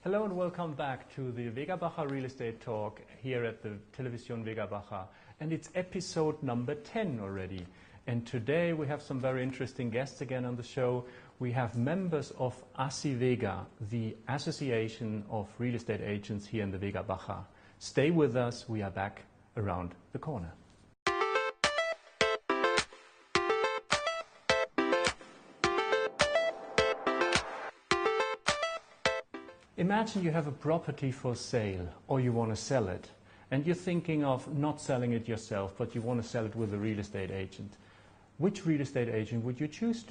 Hello and welcome back to the Vega Baja Real Estate Talk here at the Television Vega Baja. And it's episode number 10 already. And today we have some very interesting guests again on the show. We have members of ASI Vega, the Association of Real Estate Agents here in the Vega Baja. Stay with us, we are back around the corner. Imagine you have a property for sale or you want to sell it and you're thinking of not selling it yourself, but you want to sell it with a real estate agent. Which real estate agent would you choose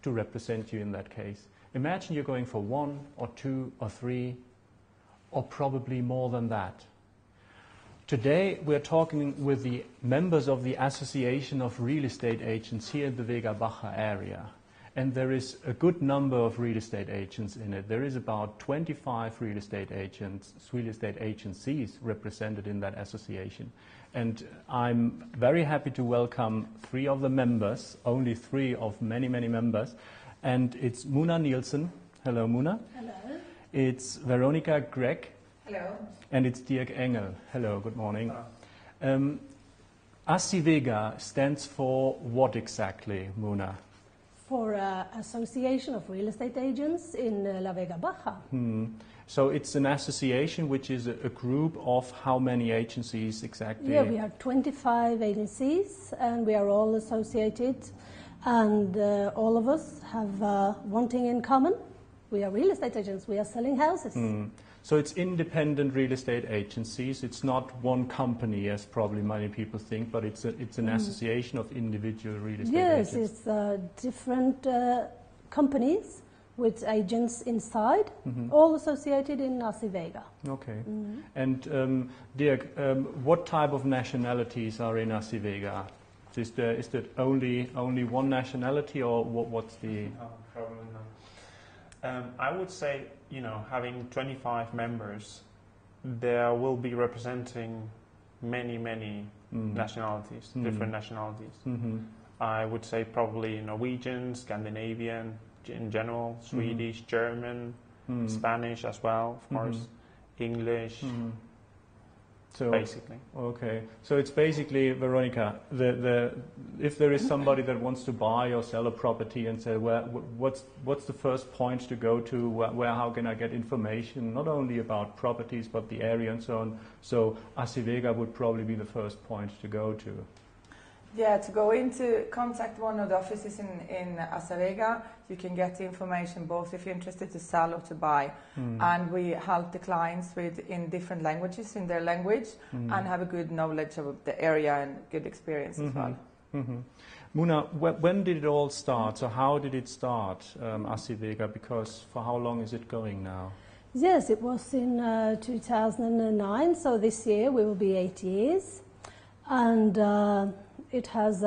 to represent you in that case? Imagine you're going for 1 or 2 or 3 or probably more than that. Today we're talking with the members of the Association of Real Estate Agents here in the Vega Baja area. And there is a good number of real estate agents in it. There is about 25 real estate agencies represented in that association. And I'm very happy to welcome 3 of the members, only 3 of many, many members. And it's Muna Nielsen. Hello, Muna. Hello. It's Veronica Gregg. Hello. And it's Dirk Engel. Hello, good morning. ASI Vega stands for what exactly, Muna? For Association of Real Estate Agents in La Vega Baja. So it's an association which is a group of how many agencies exactly? Yeah, we have 25 agencies and we are all associated and all of us have one thing in common. We are real estate agents, we are selling houses. So it's independent real estate agencies. It's not one company, as probably many people think, but it's an association of individual real estate agents. Yes, it's different companies with agents inside, all associated in ASI Vega. Okay. And Dirk, what type of nationalities are in ASI Vega? Is there only one nationality, or what's the? No, probably not. I would say, having 25 members, there will be representing many nationalities, different nationalities. I would say probably Norwegian, Scandinavian in general, Swedish, German, Spanish as well, of course, English. So basically. Okay, so it's basically, Veronica, if there is somebody that wants to buy or sell a property and say, what's the first point to go to, how can I get information, not only about properties but the area and so on, so ASI Vega would probably be the first point to go to. Yeah, to go into contact one of the offices in ASI Vega, you can get the information both if you're interested to sell or to buy. And we help the clients in different languages, in their language, and have a good knowledge of the area and good experience as well. Muna, when did it all start? So how did it start, ASI Vega? Because for how long is it going now? Yes, it was in 2009, so this year we will be 8 years. And it has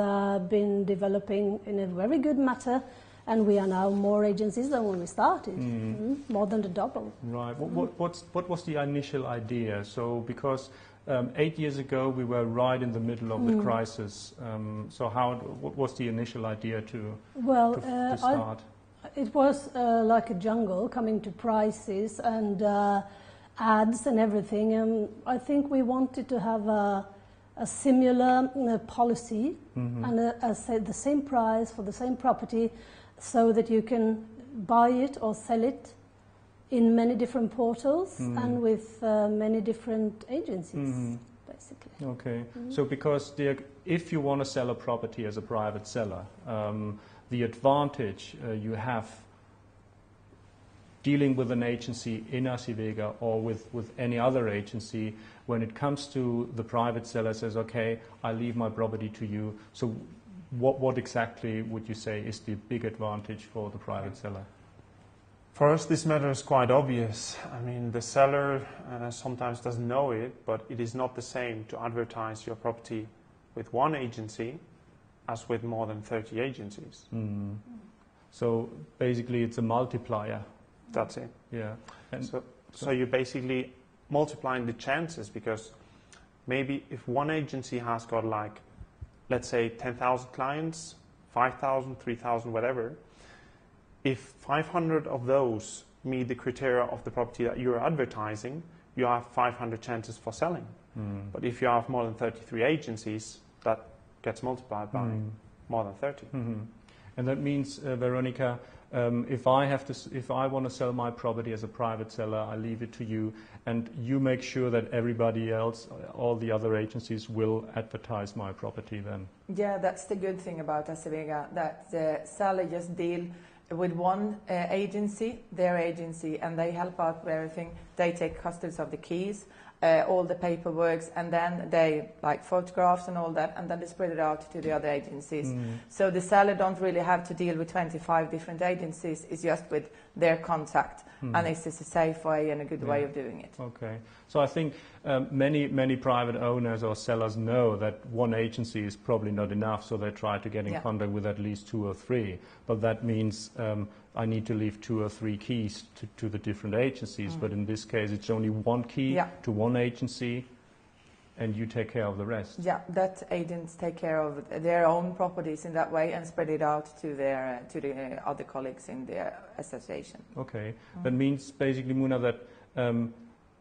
been developing in a very good matter, and we are now more agencies than when we started, more than the double. Right. What was the initial idea? So because 8 years ago we were right in the middle of the crisis. So what was the initial idea to start? It was like a jungle coming to prices and ads and everything. And I think we wanted to have a similar policy and the same price for the same property, so that you can buy it or sell it in many different portals and with many different agencies, basically. Okay, so because if you want to sell a property as a private seller, the advantage you have dealing with an agency in ASI Vega or with any other agency, when it comes to the private seller says, okay, I leave my property to you. So what exactly would you say is the big advantage for the private seller? For us, this matter is quite obvious. I mean, the seller sometimes doesn't know it, but it is not the same to advertise your property with one agency as with more than 30 agencies. So basically it's a multiplier. That's it. Yeah. And so you're basically multiplying the chances, because maybe if one agency has got, like, let's say 10,000 clients, 5,000, 3,000, whatever, if 500 of those meet the criteria of the property that you're advertising, you have 500 chances for selling. But if you have more than 33 agencies, that gets multiplied by more than 30. And that means, Veronica, if I want to sell my property as a private seller, I leave it to you, and you make sure that everybody else, all the other agencies, will advertise my property then. Yeah, that's the good thing about Vega, that the seller just deal with one agency, their agency, and they help out with everything. They take custody of the keys, all the paperwork, and then they like photographs and all that, and then they spread it out to the other agencies. So the seller don't really have to deal with 25 different agencies. It's just with their contact, and it's just a safe way and a good way of doing it. Okay, so I think many private owners or sellers know that one agency is probably not enough, so they try to get in contact with at least 2 or 3. But that means I need to leave 2 or 3 keys to the different agencies. But in this case, it's only one key to one agency, and you take care of the rest. Yeah, that agents take care of their own properties in that way and spread it out to their to the other colleagues in their association. Okay, that means basically, Muna, that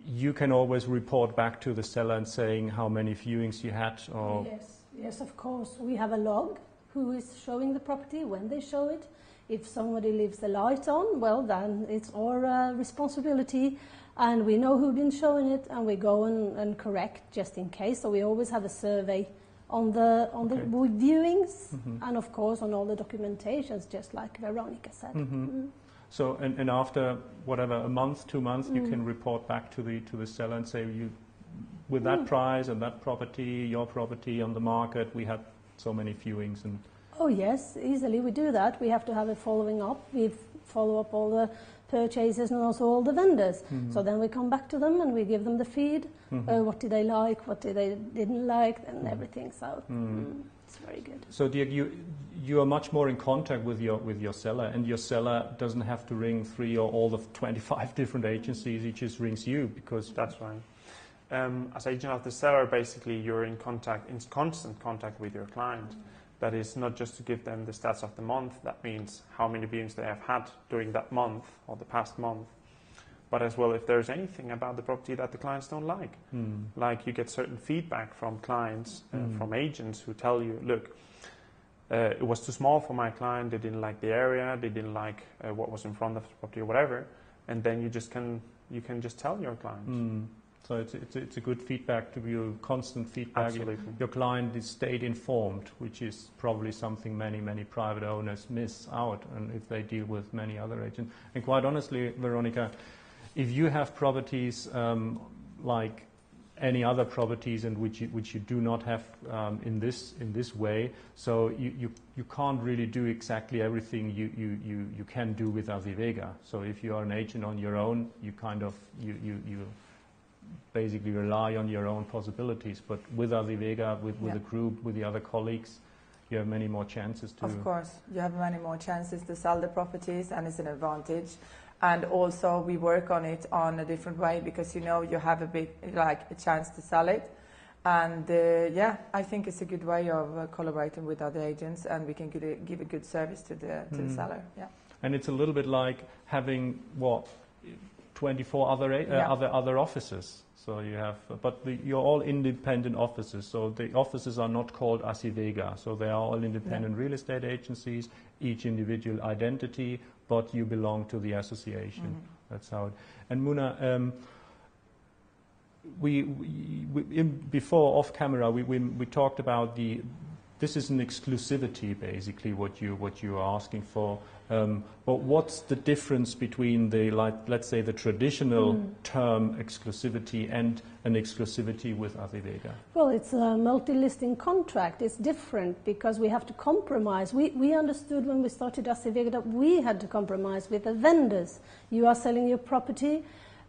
you can always report back to the seller and saying how many viewings you had, or Yes, of course. We have a log who is showing the property, when they show it. If somebody leaves the light on, well, then it's our responsibility, and we know who's been showing it, and we go and correct just in case. So we always have a survey on the viewings, and of course on all the documentations, just like Veronica said. So and after whatever, a month, 2 months, you can report back to the seller and say, with that price and that property, your property on the market, we had so many viewings. And oh yes, easily we do that. We have to have a following up. We follow up all the purchases and also all the vendors. So then we come back to them and we give them the feed. What did they like? What did they didn't like? And everything. So it's very good. So, Dirk, you are much more in contact with your seller, and your seller doesn't have to ring 3 or all the 25 different agencies. He just rings you because that's right. As agent of the seller, basically you're in constant contact with your client. That is not just to give them the stats of the month. That means how many viewings they have had during that month or the past month. But as well, if there's anything about the property that the clients don't like. Like you get certain feedback from clients, from agents who tell you, look, it was too small for my client, they didn't like the area, they didn't like what was in front of the property or whatever. And then you can just tell your client. So it's a good feedback to you, constant feedback. Absolutely. Your client is stayed informed, which is probably something many private owners miss out, and if they deal with many other agents. And quite honestly, Veronica, if you have properties like any other properties and which you do not have in this way, so you can't really do exactly everything you can do with Vega. So if you are an agent on your own, you kind of you basically rely on your own possibilities. But with Vega, with the group, with the other colleagues, you have many more chances to... Of course, you have many more chances to sell the properties, and it's an advantage. And also we work on it on a different way because you have a chance to sell it. And I think it's a good way of collaborating with other agents, and we can give a good service to the seller. Yeah. And it's a little bit like having 24 other offices. So you have, you're all independent offices. So the offices are not called Vega. So they are all independent real estate agencies, each individual identity, but you belong to the association. That's how it. And Muna, before off camera, we talked about this is an exclusivity, basically, what you are asking for. But what's the difference between let's say the traditional term exclusivity and an exclusivity with Vega? Well, it's a multi-listing contract. It's different because we have to compromise. We understood when we started Vega that we had to compromise with the vendors. You are selling your property,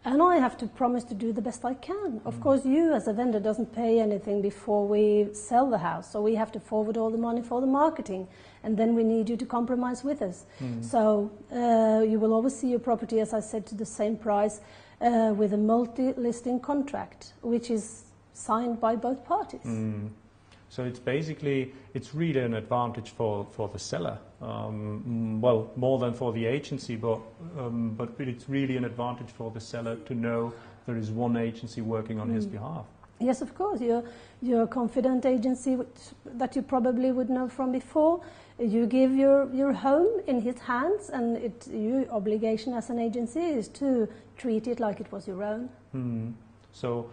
and I have to promise to do the best I can. Of course, you as a vendor doesn't pay anything before we sell the house, so we have to forward all the money for the marketing, and then we need you to compromise with us. So you will always see your property, as I said, to the same price with a multi-listing contract, which is signed by both parties. So it's basically, it's really an advantage for the seller. Well, more than for the agency, but it's really an advantage for the seller to know there is one agency working on his behalf. Yes, of course. You're a confident agency that you probably would know from before. You give your home in his hands, and your obligation as an agency is to treat it like it was your own. So,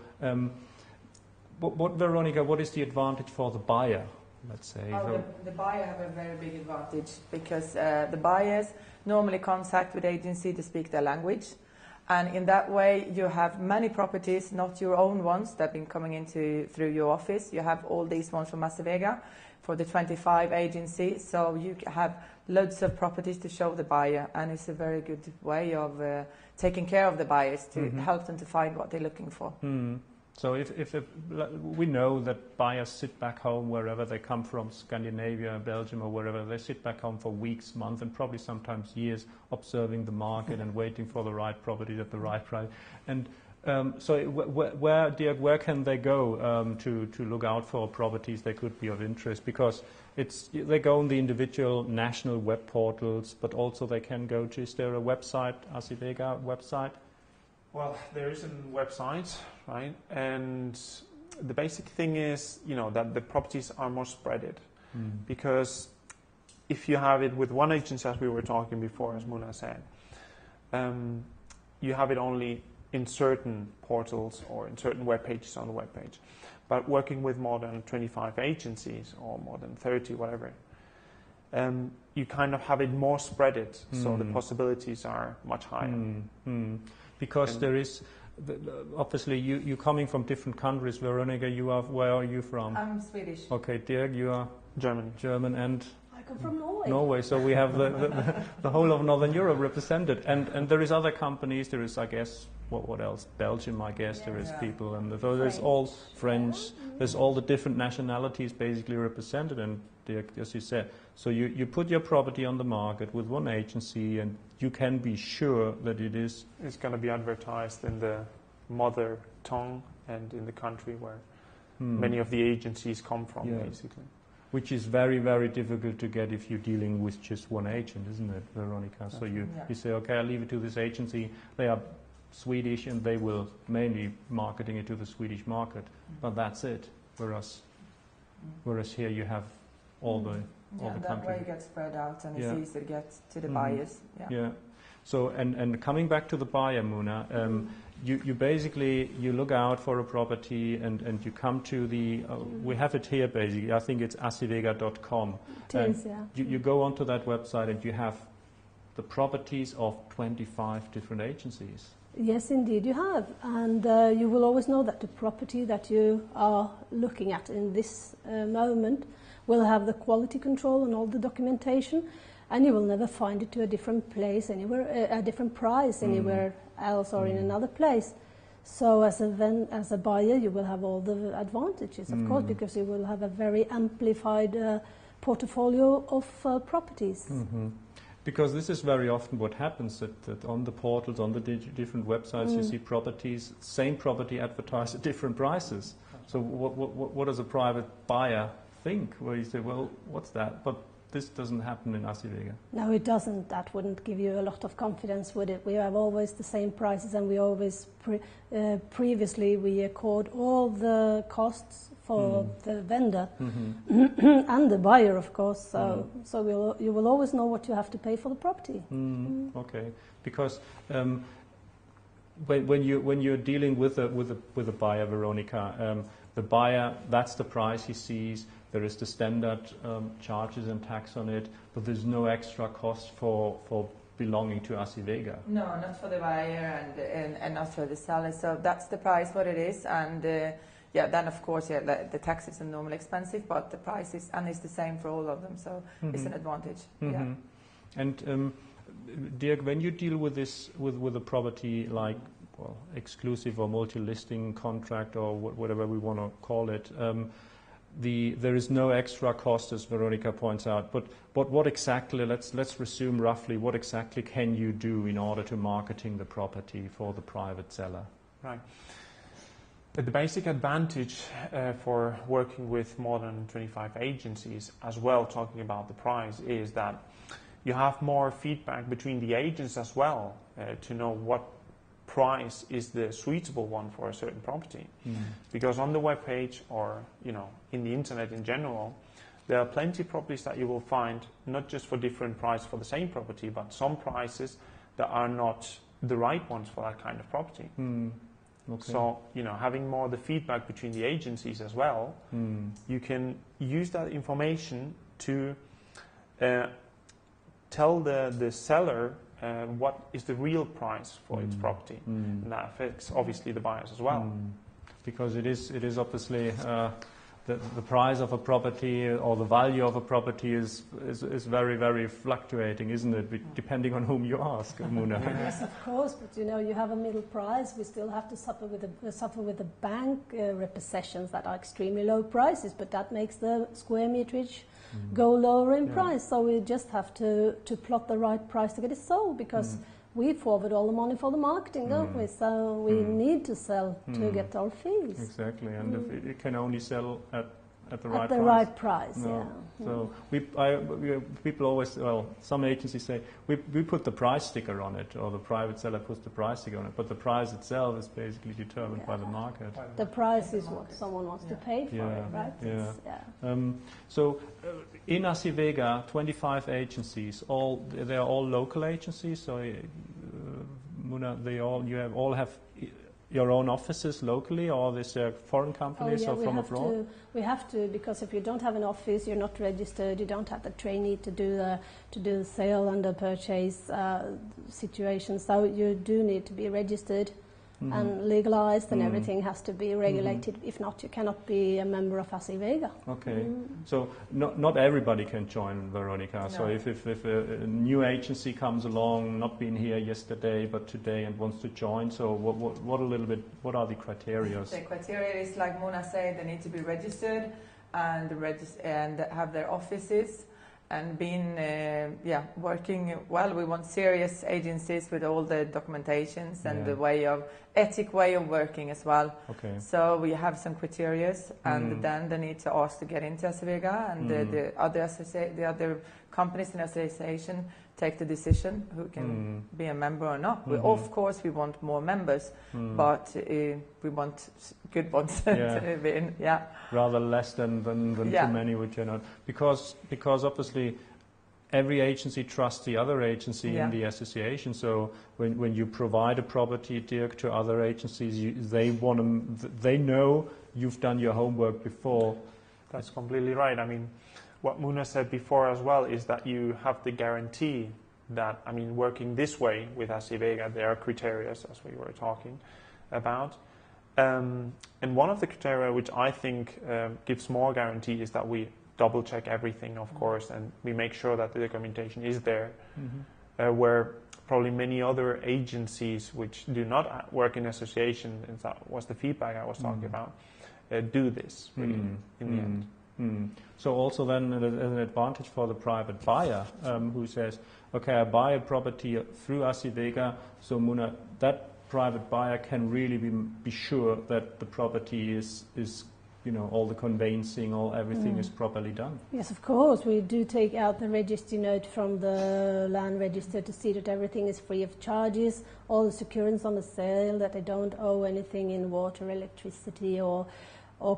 Veronica, what is the advantage for the buyer, let's say? The buyer have a very big advantage because the buyers normally contact with agency to speak their language. And in that way, you have many properties, not your own ones, that have been coming through your office. You have all these ones from Vega for the 25 agencies. So you have loads of properties to show the buyer. And it's a very good way of taking care of the buyers to help them to find what they're looking for. So if we know that buyers sit back home wherever they come from, Scandinavia, Belgium or wherever, they sit back home for weeks, months and probably sometimes years observing the market and waiting for the right property at the right price. And so where can they go to look out for properties that could be of interest? Because they go on the individual national web portals, but also they can go to, is there a website, Vega website? Well, there is a website, right? And the basic thing is, that the properties are more spreaded. Because if you have it with one agency, as we were talking before, as Muna said, you have it only in certain portals or in certain web pages on the web page. But working with more than 25 agencies or more than 30, whatever, you kind of have it more spreaded, so the possibilities are much higher. Because there is, obviously, you coming from different countries. Veronica, where are you from? I'm Swedish. Okay, Dirk, you are? German, and? I come from Norway. Norway, so we have the whole of Northern Europe represented. And there is other companies, there is, I guess, what else? Belgium, I guess, there is people. And so there's all French, there's all the different nationalities basically represented. And Dirk, as you said, so you put your property on the market with one agency and you can be sure that it's going to be advertised in the mother tongue and in the country where many of the agencies come from, basically. Which is very, very difficult to get if you're dealing with just one agent, isn't it, Veronica? So you say, okay, I'll leave it to this agency. They are Swedish and they will mainly marketing it to the Swedish market, but that's it. Whereas here you have all the that countries. way it gets spread out and it's easy to get to the buyers. So and coming back to the buyer, Muna, you basically you look out for a property and you come to the we have it here basically. I think it's asivega.com. You go onto that website and you have the properties of 25 different agencies. Yes, indeed you have. And you will always know that the property that you are looking at in this moment will have the quality control and all the documentation, and you will never find it to a different place anywhere, a different price anywhere else or in another place. So as a buyer, you will have all the advantages, of course, because you will have a very amplified portfolio of properties. Because this is very often what happens, that on the portals, on the different websites, you see properties, same property advertised at different prices. So what does a private buyer think? Where you say, well, what's that? But this doesn't happen in Vega. No, it doesn't. That wouldn't give you a lot of confidence, would it? We have always the same prices, and we always previously we accord all the costs for the vendor and the buyer, of course. So you will always know what you have to pay for the property. Okay, because when you're dealing with a buyer, Veronica, the buyer, that's the price he sees. There is the standard charges and tax on it, but there's no extra cost for belonging to Vega. No, not for the buyer and not for the seller. So that's the price what it is, and then of course the taxes are normally expensive, but the price is the same for all of them. So it's an advantage. And Dirk, when you deal with this with a property like exclusive or multi-listing contract or whatever we want to call it. There is no extra cost, as Veronica points out. But what exactly? Let's resume roughly. What exactly can you do in order to marketing the property for the private seller? Right. The basic advantage for working with more than 25 agencies as well, talking about the price, is that you have more feedback between the agents as well to know what price is the suitable one for a certain property. Because on the web page, or in the internet in general, there are plenty of properties that you will find not just for different price for the same property, but some prices that are not the right ones for that kind of property. Okay. So, having more the feedback between the agencies as well, you can use that information to tell the seller what is the real price for its property. And that affects, obviously, the buyers as well. Because it is obviously the price of a property or the value of a property is very, very fluctuating, isn't it? Depending on whom you ask, Muna. Yes, of course, but you have a middle price. We still have to suffer with the bank repossessions that are extremely low prices, but that makes the square meterage go lower in price. So we just have to plot the right price to get it sold, because we forward all the money for the marketing, don't we? So we need to sell to get our fees. Exactly, and if it can only sell at the right At the price. right price, No. yeah. So people always, some agencies say, we put the price sticker on it, or the private seller puts the price sticker on it, but the price itself is basically determined by the market. The price is what someone wants to pay for it, right? Yeah. It's, So in Vega, 25 agencies, they are all local agencies, so Muna, you all have your own offices locally, or is there foreign companies or from abroad? We have to, because if you don't have an office, you're not registered, you don't have the trainee to do the sale and the purchase situation. So you do need to be registered and legalized, and everything has to be regulated. If not, you cannot be a member of Vega. Okay, so not everybody can join, Veronica. No. So if a new agency comes along, not been here yesterday but today, and wants to join, so what are the criteria? The criteria is, like Mona said, they need to be registered and have their offices and been working well. We want serious agencies with all the documentations and the ethic way of working as well. Okay. So we have some criteria, and then they need to ask to get into Vega, and the other companies in the association take the decision who can be a member or not. Of course, we want more members, but we want good ones to be in. Yeah. Rather less than too many, which are not, because obviously every agency trusts the other agency in the association. So when you provide a property, Dirk, to other agencies, they know you've done your homework before. That's completely right. I mean, what Muna said before as well is that you have the guarantee that, working this way with Vega, there are criteria, as we were talking about. And one of the criteria which I think gives more guarantee is that we double check everything, of course, and we make sure that the documentation is there, where probably many other agencies which do not work in association, and that was the feedback I was talking about, do this really in the end. So also then an advantage for the private buyer who says, okay, I buy a property through Vega, so Muna, that private buyer can really be sure that the property is all the conveyancing, everything is properly done. Yes, of course. We do take out the registry note from the land register to see that everything is free of charges, all the securance on the sale, that they don't owe anything in water, electricity, or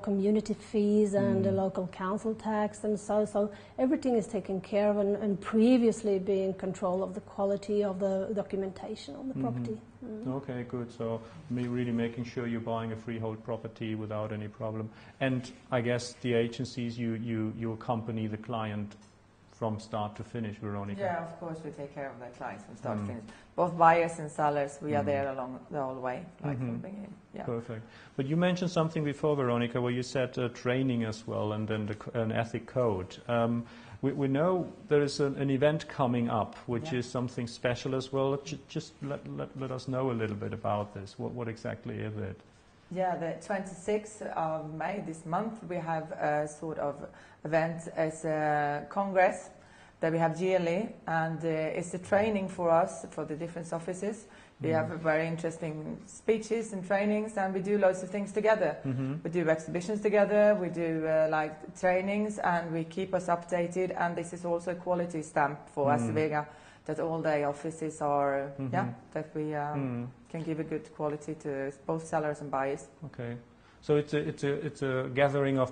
community fees and the local council tax, and so everything is taken care of, and previously be in control of the quality of the documentation on the property. Okay, good. So really making sure you're buying a freehold property without any problem. And I guess the agencies, you accompany the client from start to finish, Veronica. Yeah, of course, we take care of the clients from start to finish. Both buyers and sellers, we are there along the whole way, from beginning. Yeah. Perfect. But you mentioned something before, Veronica, where you said training as well, and then an ethic code. We know there is an event coming up, which is something special as well. Just let us know a little bit about this. What exactly is it? Yeah, the 26th of May this month, we have a sort of event as a congress that we have yearly, and it's a training for us for the different offices. We have very interesting speeches and trainings, and we do loads of things together. We do exhibitions together, we do like trainings, and we keep us updated. And this is also a quality stamp for us, Vega, that all the offices are, that we can give a good quality to both sellers and buyers. Okay, so it's a gathering of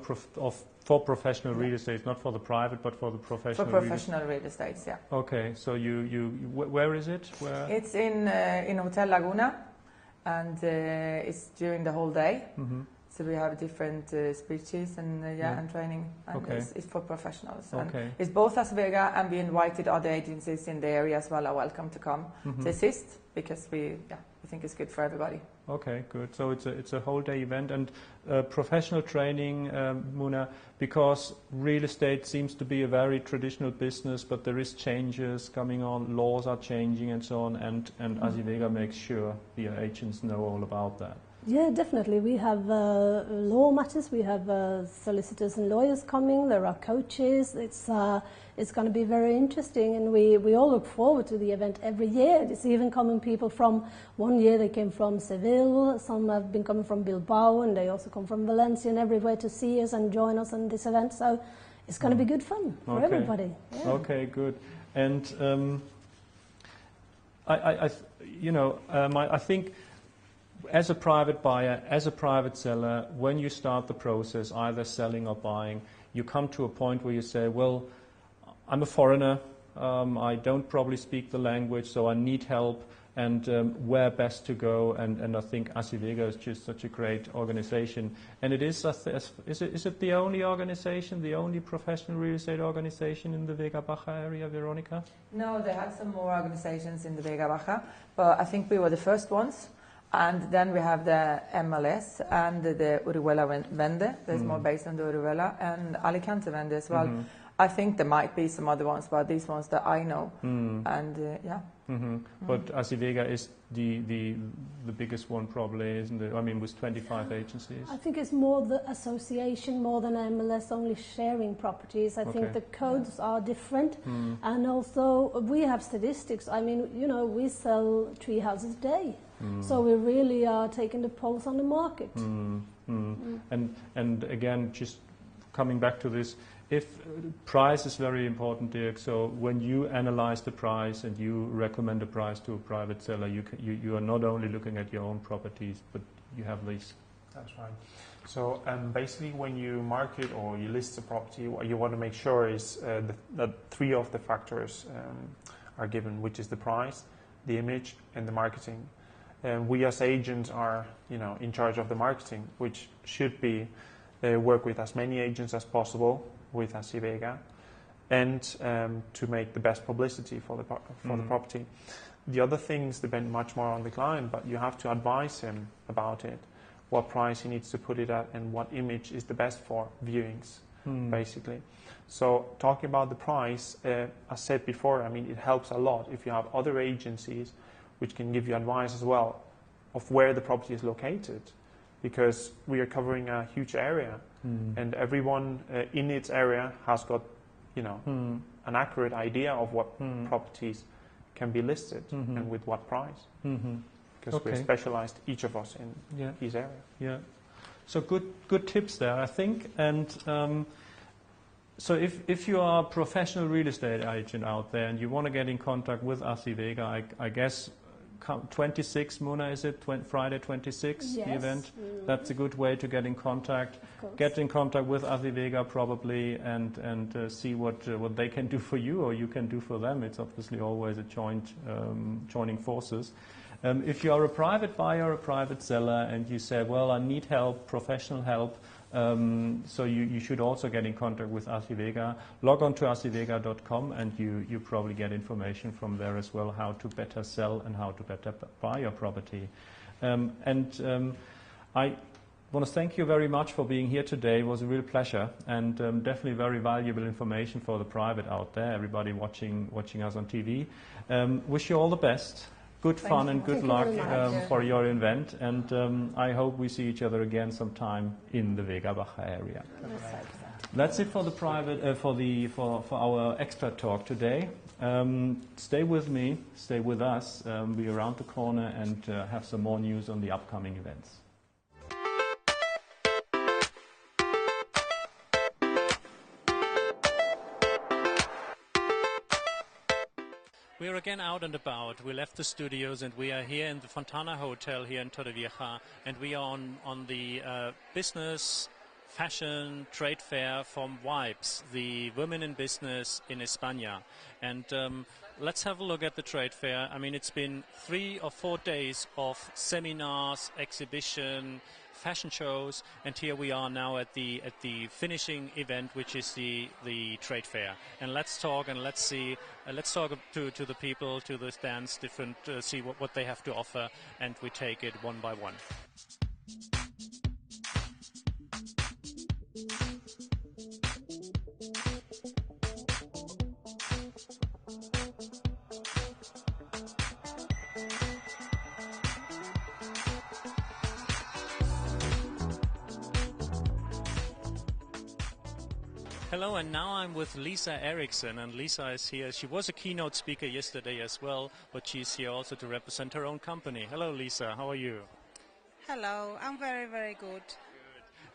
for professional real estate, not for the private, but for the professional. For professional real estates, yeah. Okay, so where is it? Where? It's in Hotel Laguna, and it's during the whole day. So we have different speeches and and training, and it's for professionals. Okay. And it's both as Vega, and we invited other agencies in the area as well are welcome to come to assist, because we think it's good for everybody. Okay, good. So it's a whole day event, and professional training, Muna, because real estate seems to be a very traditional business, but there is changes coming on, laws are changing and so on, and Vega makes sure the agents know all about that. Yeah, definitely. We have law matters. We have solicitors and lawyers coming. There are coaches. It's going to be very interesting, and we all look forward to the event every year. It's even coming people from, one year they came from Seville, some have been coming from Bilbao, and they also come from Valencia and everywhere to see us and join us in this event. So it's going to be good fun for everybody. Yeah. Okay, good. And I think, as a private buyer, as a private seller, when you start the process, either selling or buying, you come to a point where you say, well, I'm a foreigner, I don't probably speak the language, so I need help, and where best to go, and I think Vega is just such a great organization. And it is it the only organization, the only professional real estate organization in the Vega Baja area, Veronica? No, they had some more organizations in the Vega Baja, but I think we were the first ones. And then we have the MLS and the Orihuela Vende. There's more based on the Orihuela, and Alicante Vende as well. I think there might be some other ones, but these ones that I know. And But Vega is the biggest one probably, isn't it? I mean, with 25 agencies. I think it's more the association more than MLS only sharing properties. I think the codes are different, and also we have statistics. I mean, we sell 3 houses a day. So we really are taking the pulse on the market. And again, just coming back to this, if price is very important, Dirk. So when you analyze the price and you recommend a price to a private seller, you are not only looking at your own properties, but you have these. That's right. So basically, when you market or you list a property, what you want to make sure is that 3 of the factors are given, which is the price, the image, and the marketing. We as agents are, in charge of the marketing, which should be work with as many agents as possible with Vega, and to make the best publicity for the property. The other things depend much more on the client, but you have to advise him about it, what price he needs to put it at, and what image is the best for viewings, basically. So talking about the price, as said before, I mean, it helps a lot if you have other agencies which can give you advice as well of where the property is located, because we are covering a huge area, and everyone in its area has got, an accurate idea of what properties can be listed and with what price, because we're specialized, each of us, in his area. Yeah. So good tips there, I think. And so if you are a professional real estate agent out there and you want to get in contact with Vega, I guess 26, Muna, is it? Friday 26, yes. The event? That's a good way to get in contact. Get in contact with Vega probably, and see what they can do for you or you can do for them. It's obviously always a joining forces. If you are a private buyer or a private seller and you say, well, I need help, professional help, so you should also get in contact with Vega. Log on to acivega.com and you probably get information from there as well, how to better sell and how to better buy your property. I want to thank you very much for being here today. It was a real pleasure, and definitely very valuable information for the private out there, everybody watching us on TV. Wish you all the best. Good fun and good luck for your event, and I hope we see each other again sometime in the Vega Baja area. That's it for the private for our expert talk today. Stay with me, stay with us. Be around the corner and have some more news on the upcoming events. We are again out and about. We left the studios and we are here in the Fontana Hotel here in Torrevieja, and we are on the business, fashion, trade fair from WIPES, the Women in Business in España. And let's have a look at the trade fair. I mean, it's been 3 or 4 days of seminars, exhibition, fashion shows, and here we are now at the finishing event, which is the trade fair. And let's talk and let's see. Let's talk to the people, to the stands, different, see what they have to offer, and we take it one by one. Hello, and now I'm with Lisa Eriksson, and Lisa is here. She was a keynote speaker yesterday as well, but she's here also to represent her own company. Hello, Lisa. How are you? Hello. I'm very, very good.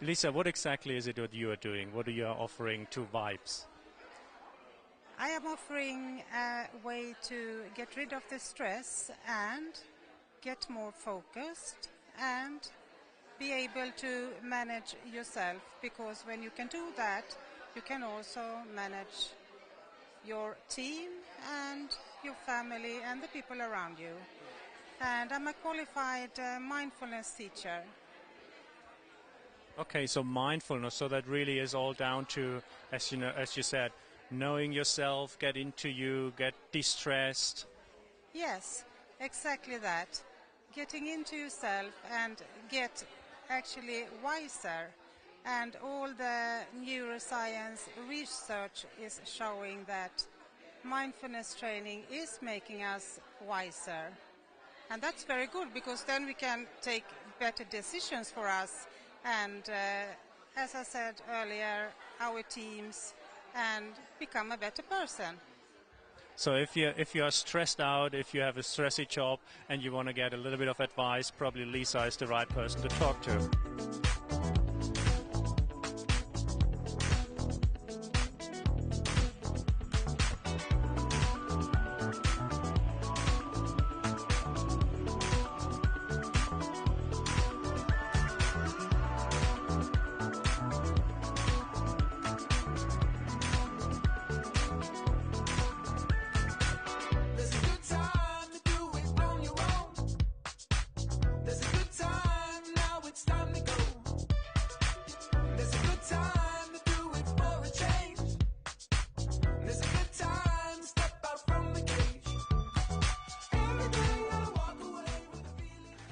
Lisa, what exactly is it that you are doing? What are you offering to WIPES? I am offering a way to get rid of the stress and get more focused and be able to manage yourself, because when you can do that, you can also manage your team and your family and the people around you. And I'm a qualified mindfulness teacher. Okay, so mindfulness, so that really is all down to, as you know, as you said, knowing yourself, get into you, get de-stressed. Yes, exactly that. Getting into yourself and get actually wiser. And all the neuroscience research is showing that mindfulness training is making us wiser. And that's very good, because then we can take better decisions for us and, as I said earlier, our teams, and become a better person. So if you are stressed out, if you have a stressy job and you want to get a little bit of advice, probably Lisa is the right person to talk to.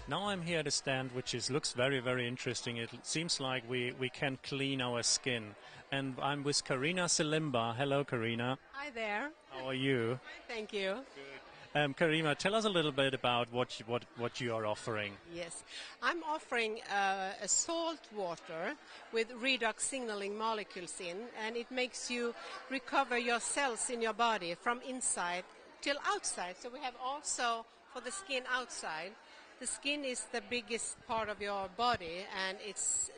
Now I'm here at a stand which looks very, very interesting. It seems like we can clean our skin. And I'm with Karina Selimba. Hello, Karina. Hi there. How are you? Thank you. Good. Karina, tell us a little bit about what you are offering. Yes, I'm offering a salt water with redox signaling molecules in, and it makes you recover your cells in your body from inside till outside. So we have also for the skin outside. The skin is the biggest part of your body, and it's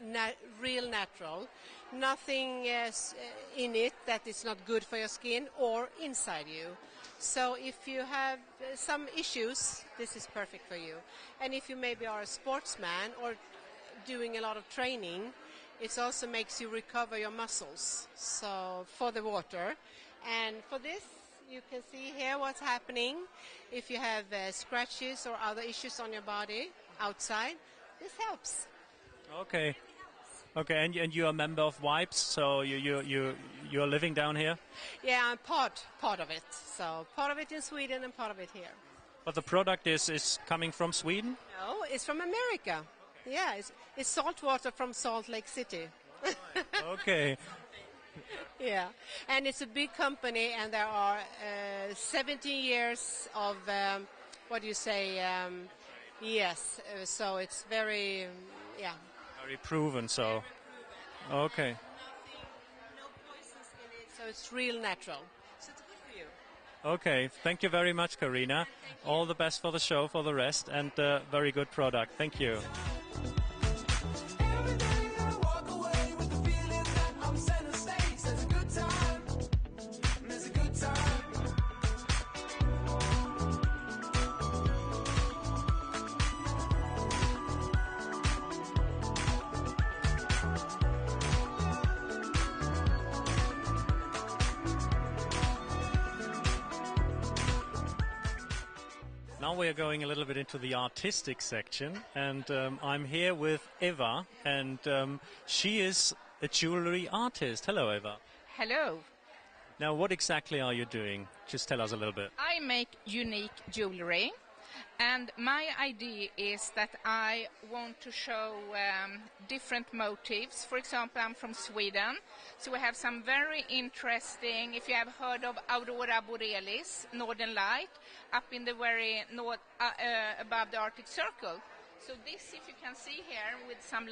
real natural. Nothing in it that is not good for your skin or inside you. So if you have some issues, this is perfect for you. And if you maybe are a sportsman or doing a lot of training, it also makes you recover your muscles. So for the water. And for this, you can see here what's happening. If you have scratches or other issues on your body outside, this helps. Okay. Okay, and you're a member of WIPES, so you're living down here? Yeah, I'm part of it. So part of it in Sweden and part of it here. But the product is coming from Sweden? No, it's from America. Okay. Yeah, it's salt water from Salt Lake City. Okay. Yeah, and it's a big company, and there are 17 years of, yes, so it's very, Very proven, so, okay. So it's real natural. So it's good for you. Okay, thank you very much, Karina. All the best for the show, for the rest, and very good product. Thank you. Now we are going a little bit into the artistic section, and I'm here with Eva, and she is a jewelry artist. Hello, Eva. Hello. Now, what exactly are you doing? Just tell us a little bit. I make unique jewelry, and my idea is that I want to show different motifs. For example, I'm from Sweden, so we have some very interesting, if you have heard of Aurora Borealis, Northern Light, up in the very north, above the Arctic Circle. So this, if you can see here, with some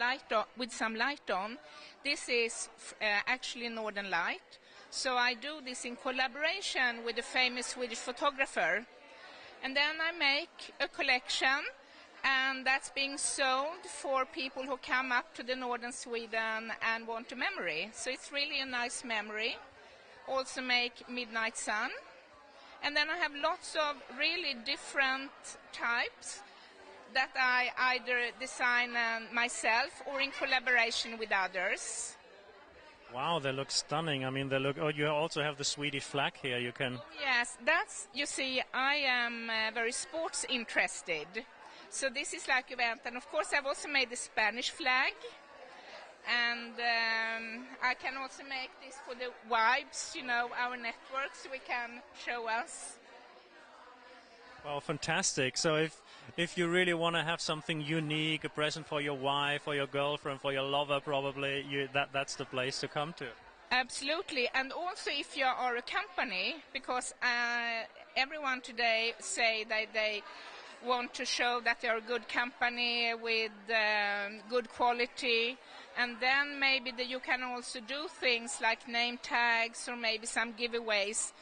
light on, this is actually Northern Light. So I do this in collaboration with a famous Swedish photographer. And then I make a collection, and that's being sold for people who come up to the northern Sweden and want a memory. So it's really a nice memory. Also make Midnight Sun. And then I have lots of really different types that I either design myself or in collaboration with others. Wow, they look stunning. I mean, they look. Oh, you also have the Swedish flag here. You can. Yes, that's. You see, I am very sports interested, so this is like event. And of course, I've also made the Spanish flag, and I can also make this for the wives. You know, our network, so we can show us. Well, fantastic. So if you really want to have something unique, a present for your wife, or your girlfriend, for your lover, probably that's the place to come to. Absolutely, and also if you are a company, because everyone today say that they want to show that they are a good company with good quality, and then maybe you can also do things like name tags or maybe some giveaways,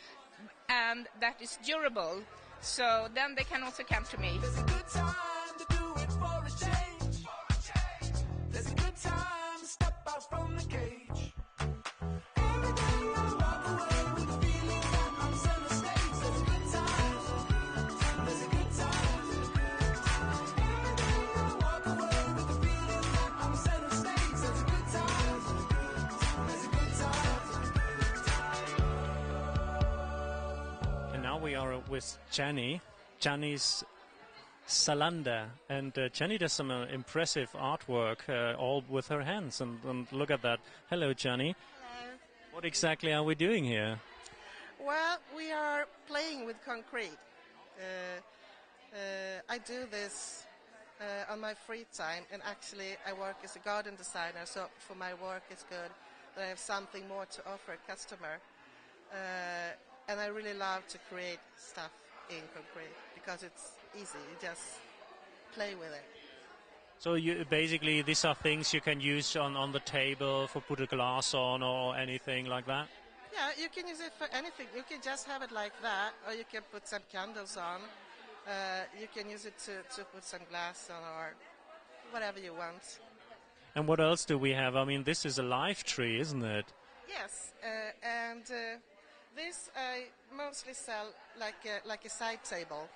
and that is durable. So then they can also come to me. There's a good time to do it for a change. There's a good time to step out from the cage. Every day I walk away with the feeling that I'm center stage. There's a good time. There's a good time. Every day I walk away with the feeling that I'm center stage. There's a good time. There's a good time. And now we are with Jenny. Jenny's Salander, and Jenny does some impressive artwork, all with her hands. And look at that. Hello, Jenny. Hello. What exactly are we doing here? Well, we are playing with concrete. I do this on my free time, and actually I work as a garden designer, so for my work it's good that I have something more to offer a customer. And I really love to create stuff in concrete because it's easy. You just play with it. So you basically, these are things you can use on the table for put a glass on or anything like that? Yeah, you can use it for anything. You can just have it like that, or you can put some candles on. You can use it to put some glass on or whatever you want. And what else do we have? I mean, this is a live tree, isn't it? Yes, and this I mostly sell like a side table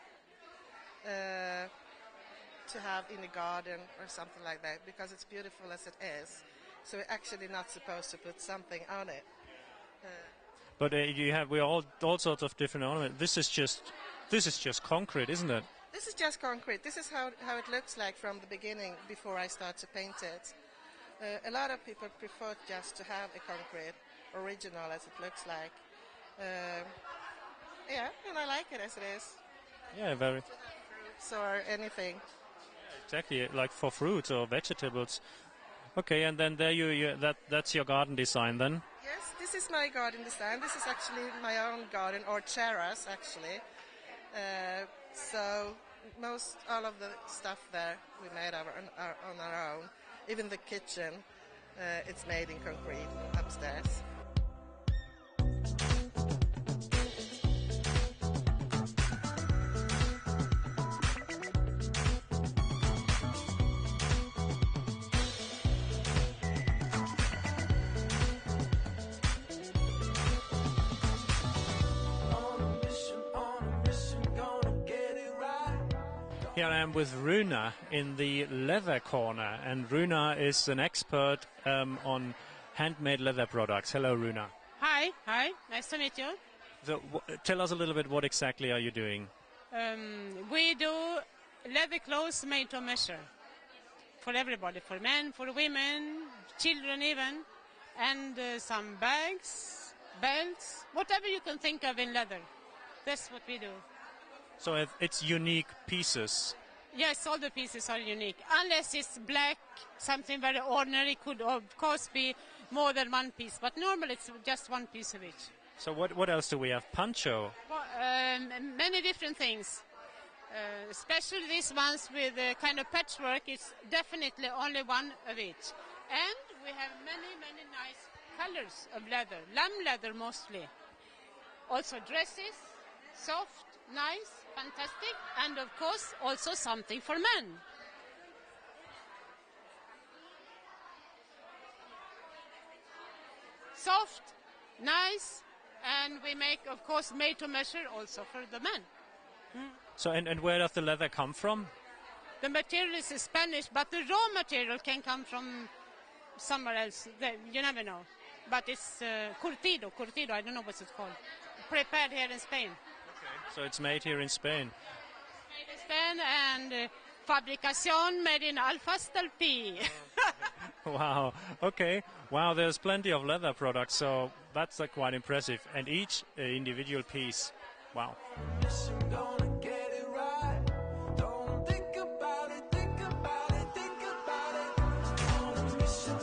to have in the garden or something like that because it's beautiful as it is. So we're actually not supposed to put something on it. But we all sorts of different ornaments. This is just concrete, isn't it? This is just concrete. This is how it looks like from the beginning before I start to paint it. A lot of people prefer just to have a concrete original as it looks like. Yeah, and I like it as it is. Yeah, very. Fruits or anything. Yeah, exactly, like for fruits or vegetables. Okay, and then that's your garden design then? Yes, this is my garden design. This is actually my own garden, or terrace actually. So all of the stuff there we made on our own. Even the kitchen, it's made in concrete upstairs. Here I am with Runa in the leather corner, and Runa is an expert on handmade leather products. Hello, Runa. Hi, nice to meet you. So, tell us a little bit, what exactly are you doing? We do leather clothes made to measure for everybody, for men, for women, children even, and some bags, belts, whatever you can think of in leather. That's what we do. So it's unique pieces. Yes, all the pieces are unique. Unless it's black, something very ordinary, could of course be more than one piece, but normally it's just one piece of each. So what else do we have? Poncho. Well, many different things. Especially these ones with kind of patchwork, it's definitely only one of each. And we have many, many nice colors of leather, lamb leather mostly. Also dresses, soft, nice, fantastic, and of course also something for men. Soft, nice, and we make, of course, made to measure also for the men. So and where does the leather come from? The material is Spanish, but the raw material can come from somewhere else. You never know. But it's curtido, I don't know what it's called. Prepared here in Spain. So it's made here in Spain. Made in Spain, and fabricación made in Alfastalpi. Wow. Okay. Wow, there's plenty of leather products, so that's quite impressive. And each individual piece. Wow. Gonna get it right. Don't think about it, think about it, think about it. On a mission,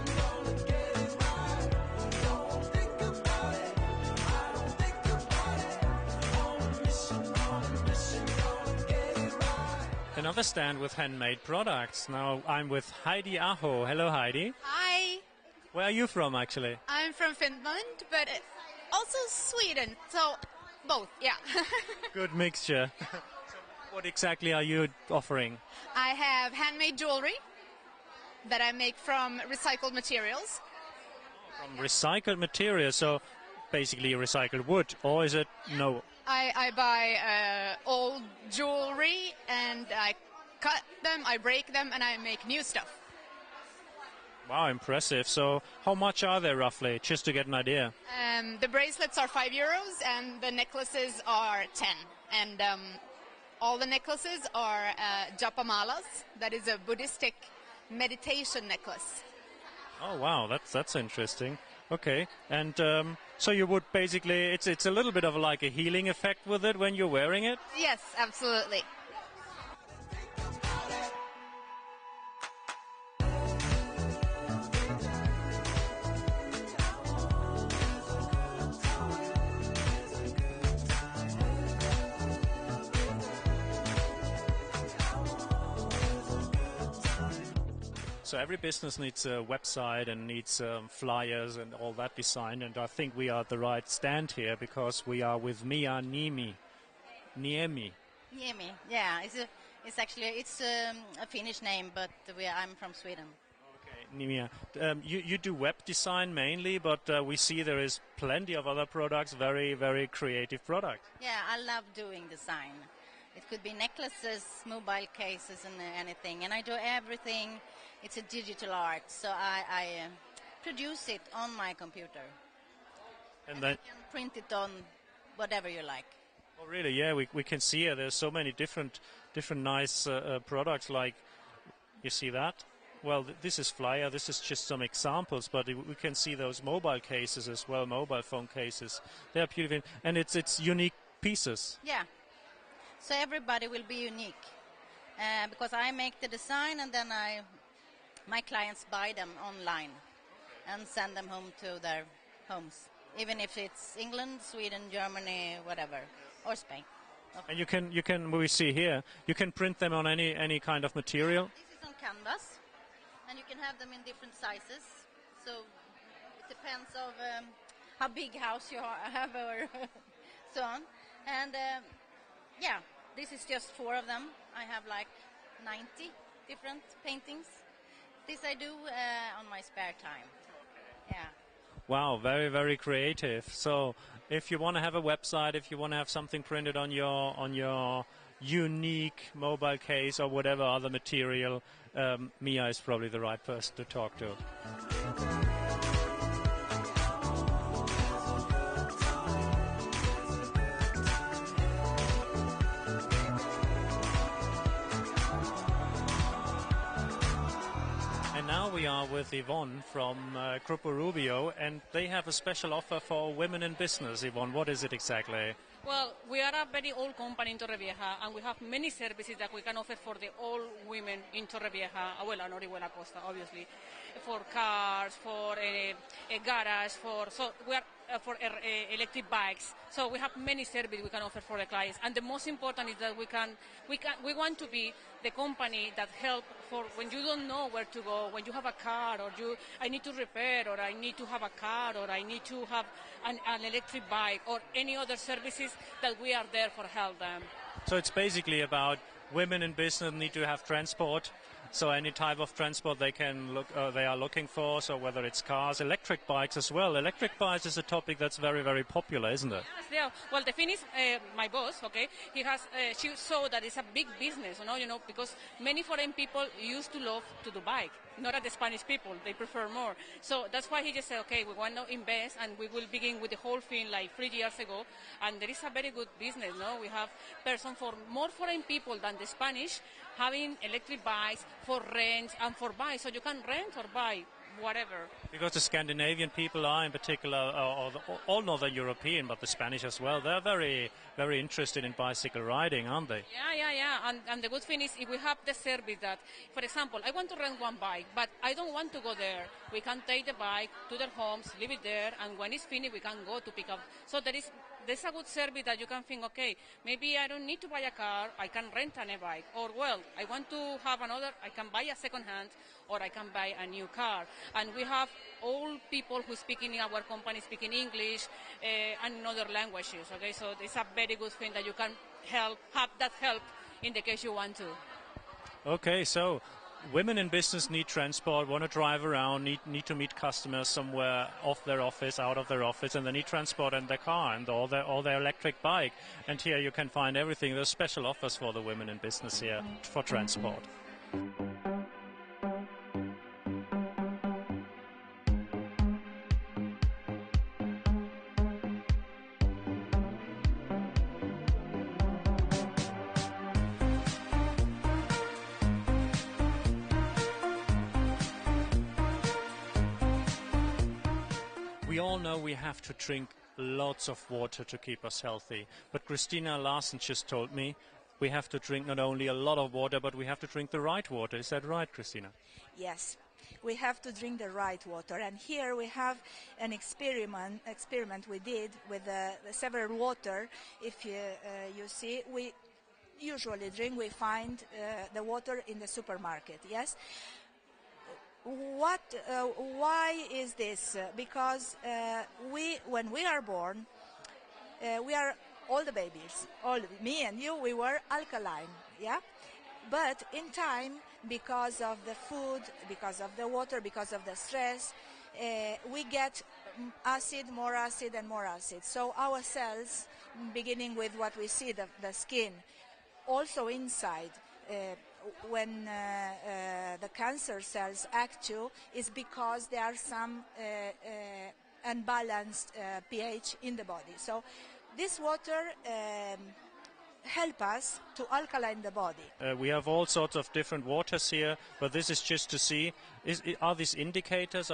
gonna get it right. Don't think about it, I don't think about it. On a mission, gonna get it right. Another stand with handmade products. Now I'm with Heidi Aho. Hello, Heidi. Hi, Where are you from, actually? I'm from Finland, but also Sweden, so both, yeah. Good mixture. What exactly are you offering? I have handmade jewelry that I make from recycled materials. From recycled material, so basically recycled wood, or is it no? I buy old jewelry and I cut them, I break them, and I make new stuff. Wow, impressive. So how much are they roughly, just to get an idea? The bracelets are €5 and the necklaces are 10. And all the necklaces are japamalas. That is a Buddhistic meditation necklace. Oh wow, that's interesting. Okay, and so you would basically, it's a little bit of like a healing effect with it when you're wearing it? Yes, absolutely. So every business needs a website and needs flyers and all that design, and I think we are at the right stand here because we are with Mia Niemi. Niemi, yeah, it's actually a Finnish name, but I'm from Sweden. Okay, Niemia, you do web design mainly, but we see there is plenty of other products, very, very creative products. Yeah, I love doing design. It could be necklaces, mobile cases, and anything. And I do everything. It's a digital art, so I produce it on my computer. And then you can print it on whatever you like. Oh, really? Yeah, we can see here. There's so many different nice products. Like, you see that? Well, this is flyer. This is just some examples, but we can see those mobile cases as well, mobile phone cases. They are beautiful, and it's unique pieces. Yeah. So everybody will be unique because I make the design and then my clients buy them online and send them home to their homes, even if it's England, Sweden, Germany, whatever, or Spain. Okay. And you can we see here, you can print them on any kind of material. This is on canvas, and you can have them in different sizes. So it depends of how big house you have or so on. And yeah, this is just 4 of them. I have like 90 different paintings. This I do on my spare time. Yeah. Wow, very, very creative. So if you want to have a website, if you want to have something printed on your unique mobile case or whatever other material, Mia is probably the right person to talk to. Now we are with Yvonne from Grupo Rubio, and they have a special offer for women in business. Yvonne, what is it exactly? Well, we are a very old company in Torrevieja, and we have many services that we can offer for the old women in Torrevieja, well, and Orihuela Costa, obviously, for cars, for a garage, so we are for electric bikes. So we have many services we can offer for the clients, and the most important is that we want to be the company that help for when you don't know where to go, when you have a car, or I need to repair, or I need to have a car, or I need to have an electric bike, or any other services that we are there for help them. So it's basically about women in business need to have transport. So any type of transport they are looking for. So whether it's cars, electric bikes as well. Electric bikes is a topic that's very, very popular, isn't it? Yes, yeah. Well, the thing is, my boss, okay, she saw that it's a big business, because many foreign people used to love to do bike, not at the Spanish people. They prefer more. So that's why he just said, okay, we want to invest, and we will begin with the whole thing like 3 years ago. And there is a very good business, no? We have person for more foreign people than the Spanish having electric bikes for rent and for buy, so you can rent or buy whatever. Because the Scandinavian people are in particular, all Northern European, but the Spanish as well, they're very, very interested in bicycle riding, aren't they? Yeah. And the good thing is if we have the service that, for example, I want to rent one bike, but I don't want to go there. We can take the bike to their homes, leave it there, and when it's finished, we can go to pick up. So there's a good service that you can think, okay, maybe I don't need to buy a car, I can rent an e-bike, or well, I want to have another, I can buy a second hand, or I can buy a new car. And we have all people who speak in our company speaking English and other languages, okay, so it's a very good thing that you can have that help in the case you want to. Okay, so women in business need transport, want to drive around, need to meet customers somewhere off their office, out of their office, and they need transport in their car and or their electric bike. And here you can find everything. There's special offers for the women in business here for transport. We all know we have to drink lots of water to keep us healthy. But Christina Larsen just told me we have to drink not only a lot of water, but we have to drink the right water. Is that right, Christina? Yes, we have to drink the right water. And here we have an experiment we did with the several water. If you see, we usually we find the water in the supermarket, yes? Why is this? Because when we are born, we are all the babies, me and you, we were alkaline, yeah? But in time, because of the food, because of the water, because of the stress, we get more acid and more acid. So our cells, beginning with what we see, the skin, also inside, when the cancer cells act too, is because there are some unbalanced pH in the body. So this water help us to alkaline the body. We have all sorts of different waters here, but this is just to see, are these indicators?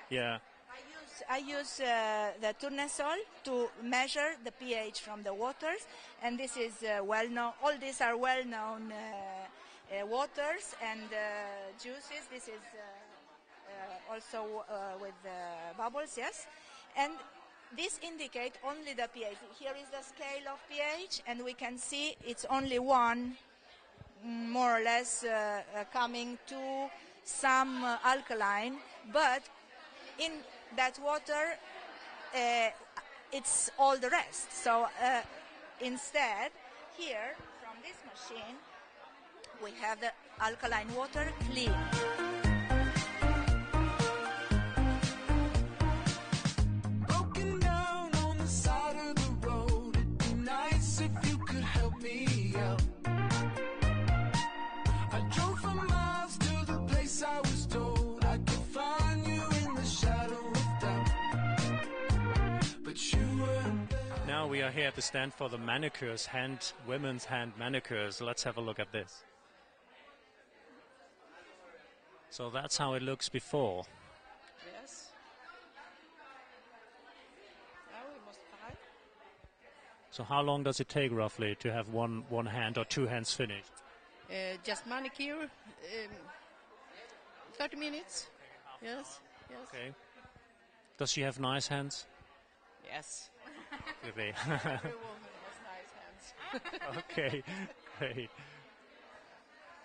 Yeah. I use the tournesol to measure the pH from the waters, and this is well-known. All these are well-known waters and juices. This is also with bubbles, yes. And this indicate only the pH. Here is the scale of pH, and we can see it's only one, more or less, coming to some alkaline, but in that water, it's all the rest. So instead, here, from this machine, we have the alkaline water clean. Broken down on the side of the road. It'd be nice if you could help me out. we are here at the stand for the manicures, women's hand manicures. Let's have a look at this. So that's how it looks before. Yes. Now we must try. So how long does it take roughly to have one hand or two hands finished? Just manicure, 30 minutes. Yes, yes. Okay. Does she have nice hands? Yes. Really? Every woman has nice hands. Okay, great.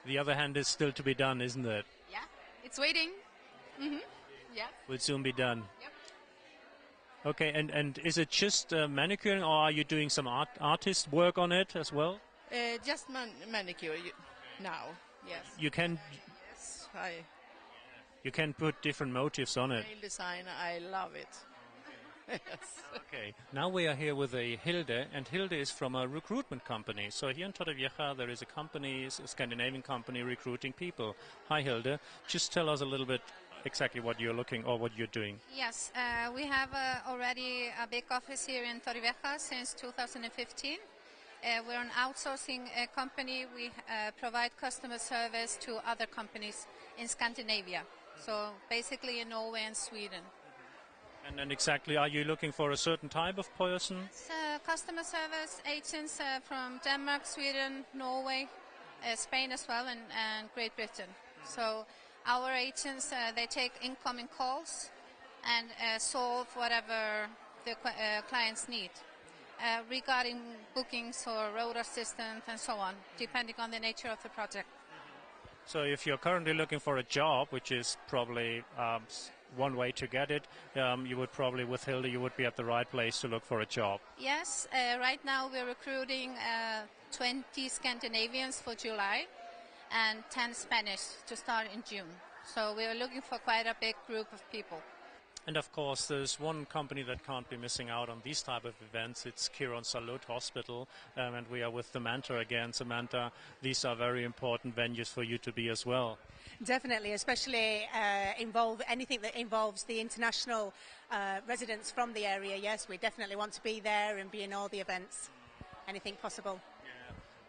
The other hand is still to be done, isn't it? Yeah, it's waiting. Mm-hmm. Yeah. Will soon be done. Yep. Okay, and is it just manicuring, or are you doing some artist work on it as well? Just manicure now. Yes. You can. Yes, You can put different motifs on it. nail design. I love it. Yes. Okay, now we are here with a Hilde, and Hilde is from a recruitment company. So here in Torrevieja there is a company, a Scandinavian company recruiting people. Hi Hilde, just tell us a little bit exactly what you're looking or what you're doing. Yes, we have already a big office here in Torrevieja since 2015. We're an outsourcing company. We provide customer service to other companies in Scandinavia. So basically in Norway and Sweden. And then exactly, are you looking for a certain type of person? Customer service agents from Denmark, Sweden, Norway, Spain as well, and Great Britain. So our agents, they take incoming calls and solve whatever the clients need regarding bookings or road assistant and so on, depending on the nature of the project. So if you're currently looking for a job, which is probably one way to get it, you would probably, with Hilde, you would be at the right place to look for a job. Yes, right now we're recruiting 20 Scandinavians for July and 10 Spanish to start in June. So we're looking for quite a big group of people. And of course, there's one company that can't be missing out on these type of events. It's Quirónsalud Hospital, and we are with Samantha again. Samantha, these are very important venues for you to be as well. Definitely, especially anything that involves the international residents from the area. Yes, we definitely want to be there and be in all the events, anything possible.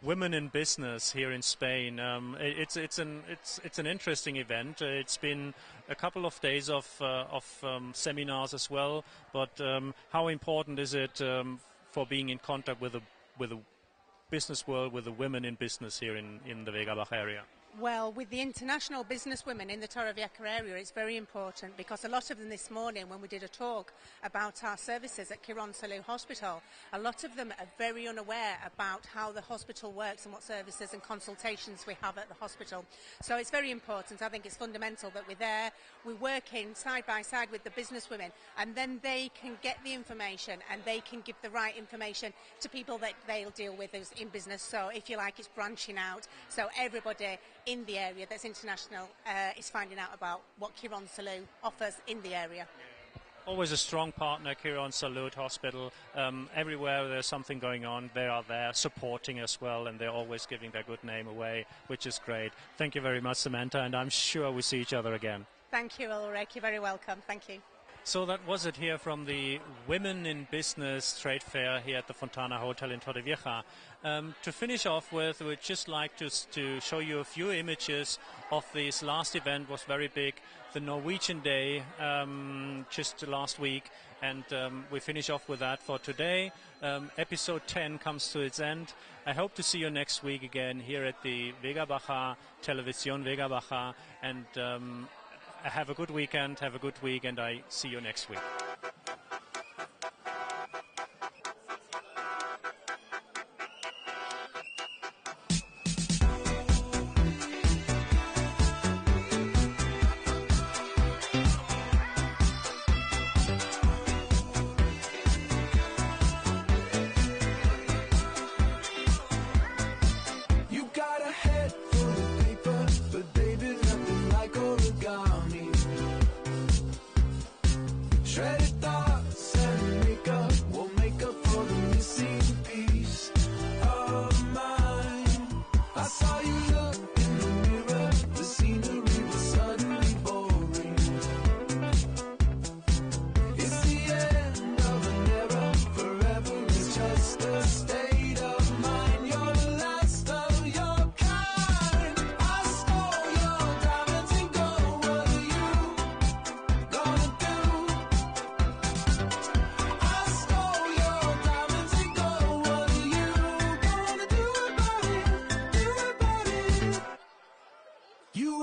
Women in Business here in Spain. It's an interesting event. It's been a couple of days of seminars as well. But how important is it for being in contact with the business world, with the women in business here in the Vega Baja area? Well, with the international business women in the Torrevieja area, it's very important because a lot of them this morning, when we did a talk about our services at Quirónsalud Hospital, a lot of them are very unaware about how the hospital works and what services and consultations we have at the hospital. So it's very important. I think it's fundamental that we're there, we're working side by side with the business women, and then they can get the information and they can give the right information to people that they'll deal with as in business. So if you like, it's branching out. So everybody in the area that's international is finding out about what Quirónsalud offers in the area. Always a strong partner, Quirónsalud Hospital. Everywhere there's something going on, they are there supporting as well, and they're always giving their good name away, which is great. Thank you very much, Samantha, and I'm sure we see each other again. Thank you, Ulrich. You're very welcome. Thank you. So that was it here from the Women in Business Trade Fair here at the Fontana Hotel in Torrevieja. To finish off with, we'd just like to show you a few images of this last event. Was very big, the Norwegian Day, just last week, and we finish off with that for today. Episode 10 comes to its end. I hope to see you next week again here at the Vega Baja, Televisión Vega Baja, and have a good weekend, have a good week, and I see you next week. You got a head full of paper, but baby, nothing like origami. Shredded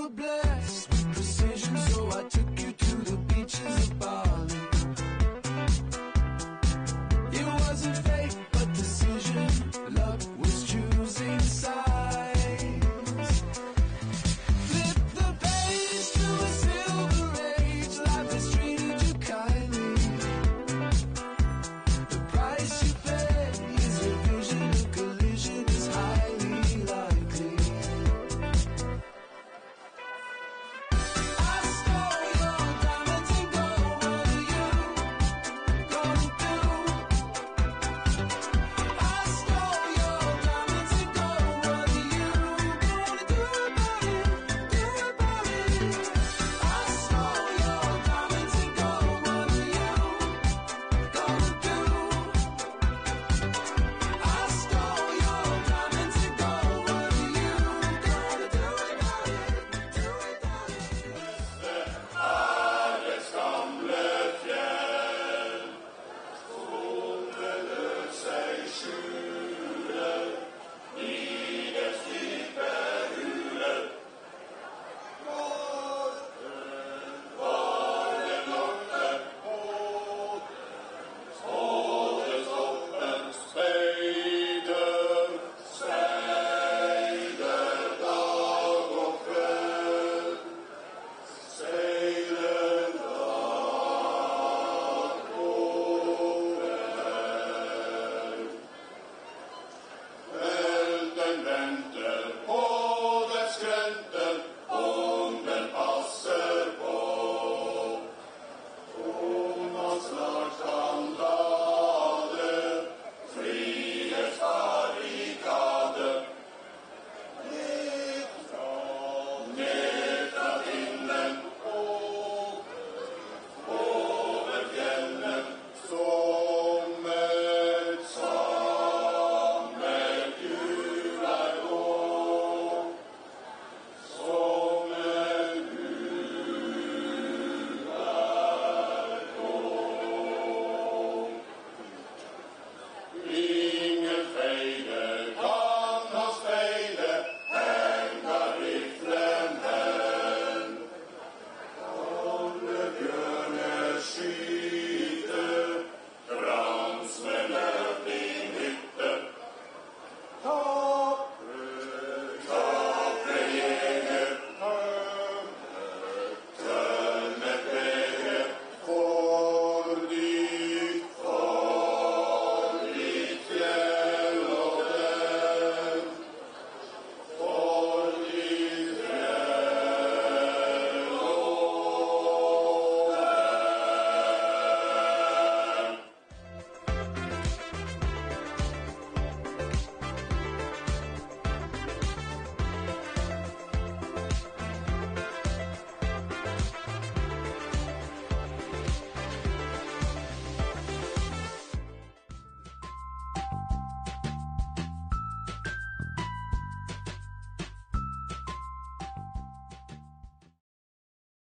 blood.